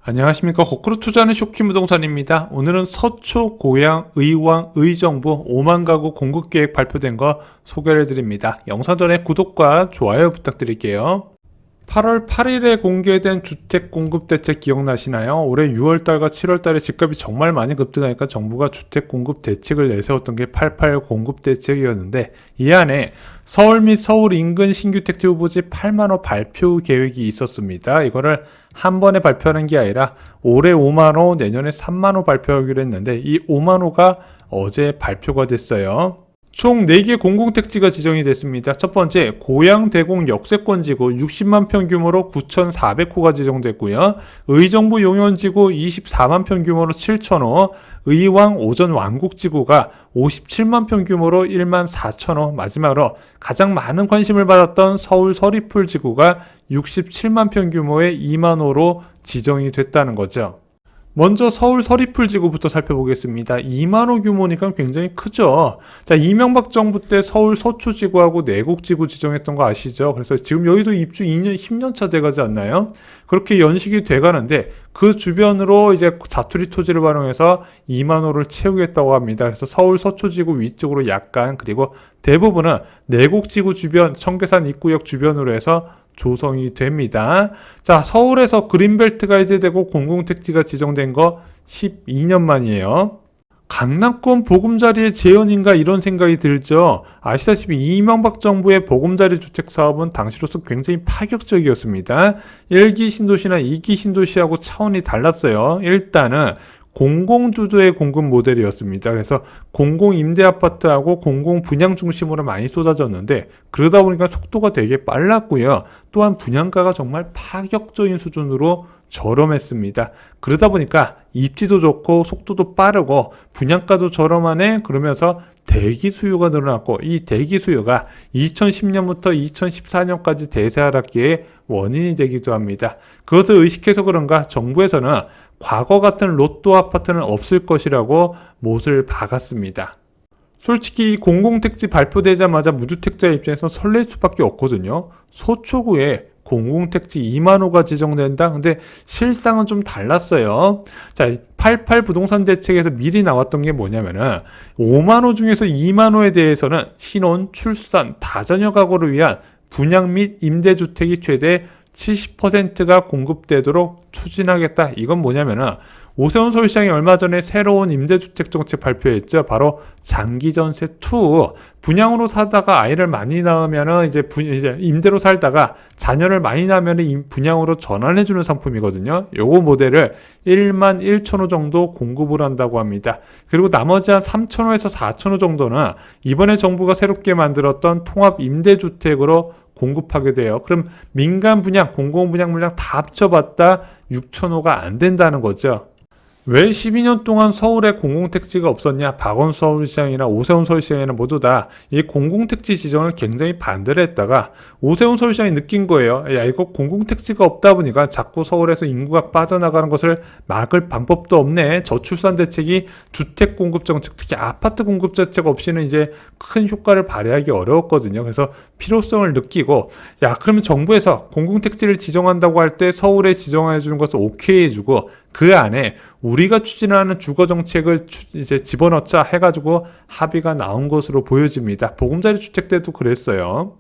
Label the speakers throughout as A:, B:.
A: 안녕하십니까. 거꾸로 투자하는 쇼키부동산입니다. 오늘은 서초, 고양, 의왕, 의정부 5만 가구 공급계획 발표된 거 소개를 해드립니다. 영상 전에 구독과 좋아요 부탁드릴게요. 8월 8일에 공개된 주택 공급 대책 기억나시나요? 올해 6월달과 7월달에 집값이 정말 많이 급등하니까 정부가 주택 공급 대책을 내세웠던 게 88 공급 대책이었는데, 이 안에 서울 및 서울 인근 신규 택지 후보지 8만 호 발표 계획이 있었습니다. 이거를 한 번에 발표하는 게 아니라 올해 5만 호, 내년에 3만 호 발표하기로 했는데, 이 5만 호가 어제 발표가 됐어요. 총 4개 공공택지가 지정이 됐습니다. 첫 번째, 고양 대공 역세권지구 60만 평 규모로 9,400호가 지정됐고요. 의정부 용현지구 24만 평 규모로 7,000호, 의왕 오전 완곡지구가 57만 평 규모로 1만 4,000호, 마지막으로 가장 많은 관심을 받았던 서울 서리풀지구가 67만 평 규모의 2만 호로 지정이 됐다는 거죠. 먼저 서울 서리풀지구부터 살펴보겠습니다. 2만 호 규모니까 굉장히 크죠. 자, 이명박 정부 때 서울 서초지구하고 내곡지구 지정했던 거 아시죠? 그래서 지금 여의도 입주 2년, 10년 차 돼가지 않나요? 그렇게 연식이 돼가는데 그 주변으로 이제 자투리 토지를 활용해서 2만 호를 채우겠다고 합니다. 그래서 서울 서초지구 위쪽으로 약간, 그리고 대부분은 내곡지구 주변, 청계산 입구역 주변으로 해서 조성이 됩니다. 자, 서울에서 그린벨트가 해제되고 공공택지가 지정된 거 12년 만이에요. 강남권 보금자리의 재현인가 이런 생각이 들죠. 아시다시피 이명박 정부의 보금자리 주택 사업은 당시로서 굉장히 파격적이었습니다. 1기 신도시나 2기 신도시하고 차원이 달랐어요. 일단은 공공주도의 공급 모델이었습니다. 그래서 공공임대아파트하고 공공분양 중심으로 많이 쏟아졌는데, 그러다 보니까 속도가 되게 빨랐고요. 또한 분양가가 정말 파격적인 수준으로 저렴했습니다. 그러다 보니까 입지도 좋고 속도도 빠르고 분양가도 저렴하네, 그러면서 대기 수요가 늘어났고, 이 대기 수요가 2010년부터 2014년까지 대세 하락기의 원인이 되기도 합니다. 그것을 의식해서 그런가 정부에서는 과거 같은 로또 아파트는 없을 것이라고 못을 박았습니다. 솔직히 이 공공택지 발표되자마자 무주택자 입장에서 설렐 수밖에 없거든요. 서초구에 공공택지 2만 호가 지정된다? 근데 실상은 좀 달랐어요. 자, 88 부동산 대책에서 미리 나왔던 게 뭐냐면은 5만 호 중에서 2만 호에 대해서는 신혼, 출산, 다자녀 가구를 위한 분양 및 임대주택이 최대 70%가 공급되도록 추진하겠다. 이건 뭐냐면은 오세훈 서울시장이 얼마 전에 새로운 임대주택 정책 발표했죠. 바로 장기전세2. 분양으로 사다가 아이를 많이 낳으면은 이제 임대로 살다가 자녀를 많이 낳으면은 분양으로 전환해주는 상품이거든요. 요거 모델을 1만 1천호 정도 공급을 한다고 합니다. 그리고 나머지 한 3천호에서 4천호 정도는 이번에 정부가 새롭게 만들었던 통합 임대주택으로 공급하게 돼요. 그럼 민간 분양, 공공 분양 물량 다 합쳐봤다 6천호가 안 된다는 거죠. 왜 12년 동안 서울에 공공택지가 없었냐? 박원순 서울시장이나 오세훈 서울시장이나 모두 다 이 공공택지 지정을 굉장히 반대를 했다가 오세훈 서울시장이 느낀 거예요. 야, 이거 공공택지가 없다 보니까 자꾸 서울에서 인구가 빠져나가는 것을 막을 방법도 없네. 저출산 대책이 주택 공급 정책, 특히 아파트 공급 정책 없이는 이제 큰 효과를 발휘하기 어려웠거든요. 그래서 필요성을 느끼고, 야, 그러면 정부에서 공공택지를 지정한다고 할 때 서울에 지정해 주는 것을 오케이 해주고, 그 안에 우리가 추진하는 주거정책을 이제 집어넣자 해가지고 합의가 나온 것으로 보여집니다. 보금자리 주택 때도 그랬어요.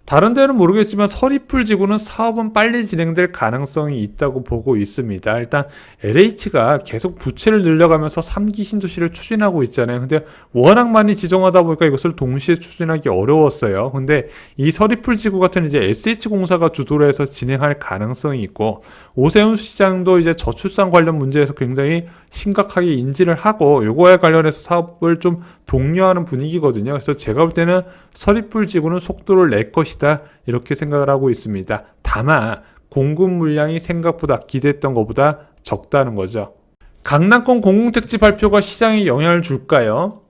A: 다른 데는 모르겠지만 서리풀 지구는 사업은 빨리 진행될 가능성이 있다고 보고 있습니다. 일단 LH가 계속 부채를 늘려가면서 3기 신도시를 추진하고 있잖아요. 근데 워낙 많이 지정하다 보니까 이것을 동시에 추진하기 어려웠어요. 근데 이 서리풀 지구 같은 이제 SH공사가 주도를 해서 진행할 가능성이 있고, 오세훈 시장도 이제 저출산 관련 문제에서 굉장히 심각하게 인지를 하고 요거에 관련해서 사업을 좀 독려하는 분위기거든요. 그래서 제가 볼 때는 서리풀 지구는 속도를 낼 것이다, 이렇게 생각을 하고 있습니다. 다만 공급 물량이 생각보다 기대했던 것보다 적다는 거죠. 강남권 공공택지 발표가 시장에 영향을 줄까요?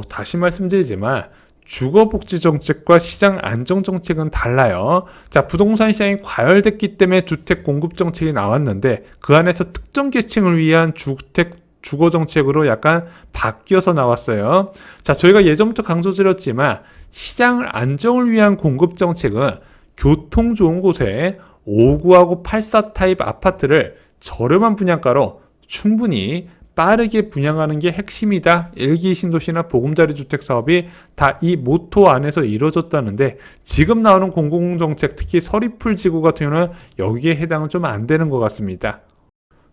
A: 다시 말씀드리지만 주거복지 정책과 시장 안정 정책은 달라요. 자, 부동산 시장이 과열됐기 때문에 주택 공급 정책이 나왔는데, 그 안에서 특정 계층을 위한 주택 주거 정책으로 약간 바뀌어서 나왔어요. 자, 저희가 예전부터 강조드렸지만 시장 안정을 위한 공급 정책은 교통 좋은 곳에 5구하고 84 타입 아파트를 저렴한 분양가로 충분히 빠르게 분양하는 게 핵심이다. 일기 신도시나 보금자리 주택 사업이 다 이 모토 안에서 이루어졌다는데 지금 나오는 공공정책, 특히 서리풀 지구 같은 경우는 여기에 해당은 좀 안 되는 것 같습니다.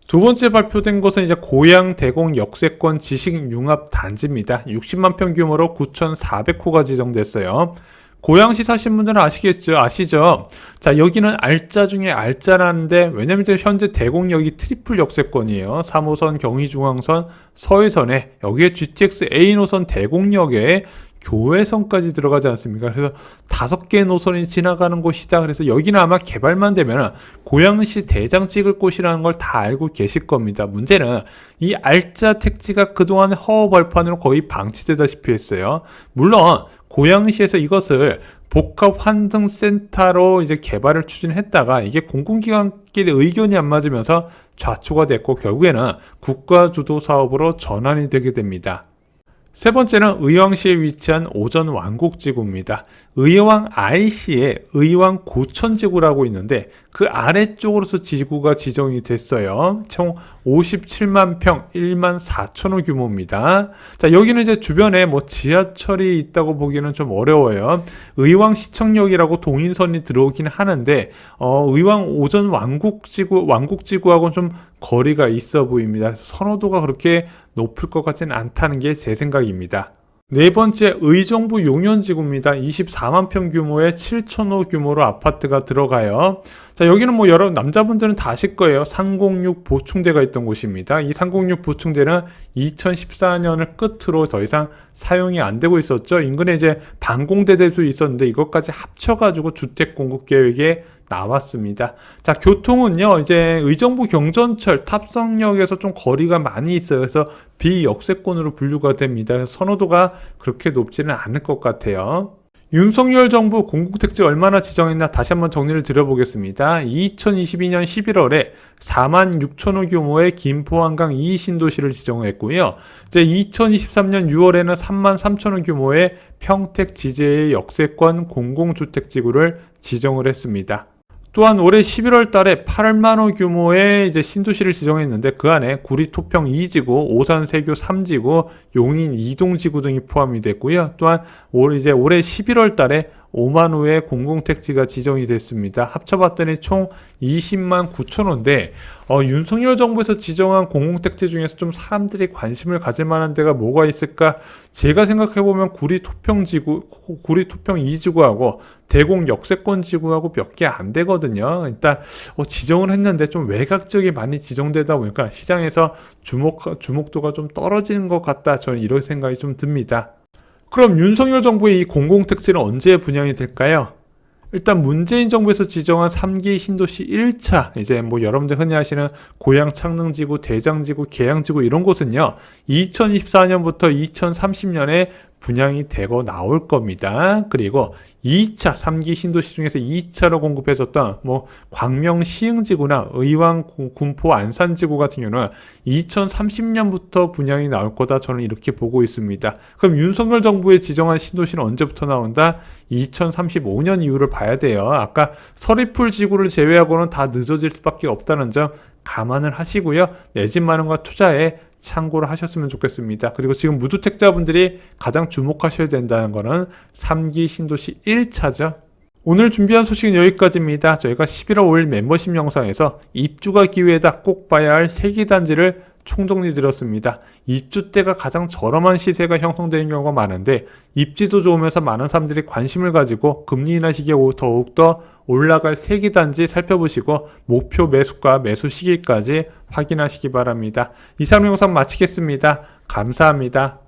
A: 두 번째 발표된 것은 이제 고양 대공 역세권 지식융합 단지입니다. 60만 평 규모로 9,400호가 지정됐어요. 고양시 사신 분들은 아시죠? 자, 여기는 알짜 중에 알짜라는데, 왜냐면 현재 대공역이 트리플 역세권이에요. 3호선, 경의중앙선, 서해선에, 여기에 GTX A 노선 대공역에 교외선까지 들어가지 않습니까? 그래서 5개 노선이 지나가는 곳이다. 그래서 여기는 아마 개발만 되면 고양시 대장 찍을 곳이라는 걸 다 알고 계실 겁니다. 문제는 이 알짜 택지가 그동안 허허벌판으로 거의 방치되다시피 했어요. 물론 고양시에서 이것을 복합 환승센터로 이제 개발을 추진했다가 이게 공공기관끼리 의견이 안 맞으면서 좌초가 됐고 결국에는 국가주도 사업으로 전환이 되게 됩니다. 세 번째는 의왕시에 위치한 오전 왕곡지구입니다. 의왕 IC에 의왕 고천지구라고 있는데 그 아래쪽으로서 지구가 지정이 됐어요. 총 57만 평 1만 4천호 규모입니다. 자, 여기는 이제 주변에 뭐 지하철이 있다고 보기는 좀 어려워요. 의왕시청역이라고 동인선이 들어오긴 하는데 의왕 오전 왕곡지구하고는 좀 거리가 있어 보입니다. 선호도가 그렇게 높을 것 같지는 않다는 게 제 생각입니다. 네 번째, 의정부 용현지구입니다. 24만 평 규모의 7천호 규모로 아파트가 들어가요. 자, 여기는 뭐 여러분 남자분들은 다 아실 거예요. 306 보충대가 있던 곳입니다. 이 306 보충대는 2014년을 끝으로 더 이상 사용이 안 되고 있었죠. 인근에 이제 반공대대도 있었는데 이것까지 합쳐가지고 주택 공급 계획에 나왔습니다. 자, 교통은요, 이제 의정부 경전철 탑성역에서 좀 거리가 많이 있어요. 그래서 비역세권으로 분류가 됩니다. 그래서 선호도가 그렇게 높지는 않을 것 같아요. 윤석열 정부 공공택지 얼마나 지정했나 다시 한번 정리를 드려보겠습니다. 2022년 11월에 4만 6천호 규모의 김포 한강 2 신도시를 지정했고요. 이제 2023년 6월에는 3만 3천호 규모의 평택 지제의 역세권 공공주택지구를 지정을 했습니다. 또한 올해 11월 달에 8만호 규모의 이제 신도시를 지정했는데 그 안에 구리 토평 2지구, 오산 세교 3지구, 용인 이동지구 등이 포함이 됐고요. 또한 올해 11월 달에 5만 호의 공공택지가 지정이 됐습니다. 합쳐봤더니 총 20만 9천호인데 윤석열 정부에서 지정한 공공택지 중에서 좀 사람들이 관심을 가질 만한 데가 뭐가 있을까? 제가 생각해보면 구리 토평 2지구하고 대공 역세권 지구하고 몇 개 안 되거든요. 일단 지정을 했는데 좀 외곽지역이 많이 지정되다 보니까 시장에서 주목도가 좀 떨어지는 것 같다. 저는 이런 생각이 좀 듭니다. 그럼 윤석열 정부의 이 공공택지는 언제 분양이 될까요? 일단 문재인 정부에서 지정한 3기 신도시 1차, 이제 뭐 여러분들 흔히 아시는 고양 창릉지구, 대장지구, 계양지구 이런 곳은요, 2024년부터 2030년에 분양이 되고 나올 겁니다. 그리고 2차, 3기 신도시 중에서 2차로 공급했었던 뭐 광명 시흥지구나 의왕 군포 안산지구 같은 경우는 2030년부터 분양이 나올 거다 저는 이렇게 보고 있습니다. 그럼 윤석열 정부의 지정한 신도시는 언제부터 나온다? 2035년 이후를 봐야 돼요. 아까 서리풀 지구를 제외하고는 다 늦어질 수밖에 없다는 점 감안을 하시고요. 내 집 마련과 투자에 참고를 하셨으면 좋겠습니다. 그리고 지금 무주택자분들이 가장 주목하셔야 된다는 거는 3기 신도시 1차죠. 오늘 준비한 소식은 여기까지입니다. 저희가 11월 5일 멤버십 영상에서 입주가 기회다 꼭 봐야 할 3개 단지를 총정리 드렸습니다. 입주 때가 가장 저렴한 시세가 형성되는 경우가 많은데 입지도 좋으면서 많은 사람들이 관심을 가지고 금리 인하 시기에 더욱더 올라갈 3개 단지 살펴보시고 목표 매수가 매수 시기까지 확인하시기 바랍니다. 이상 영상 마치겠습니다. 감사합니다.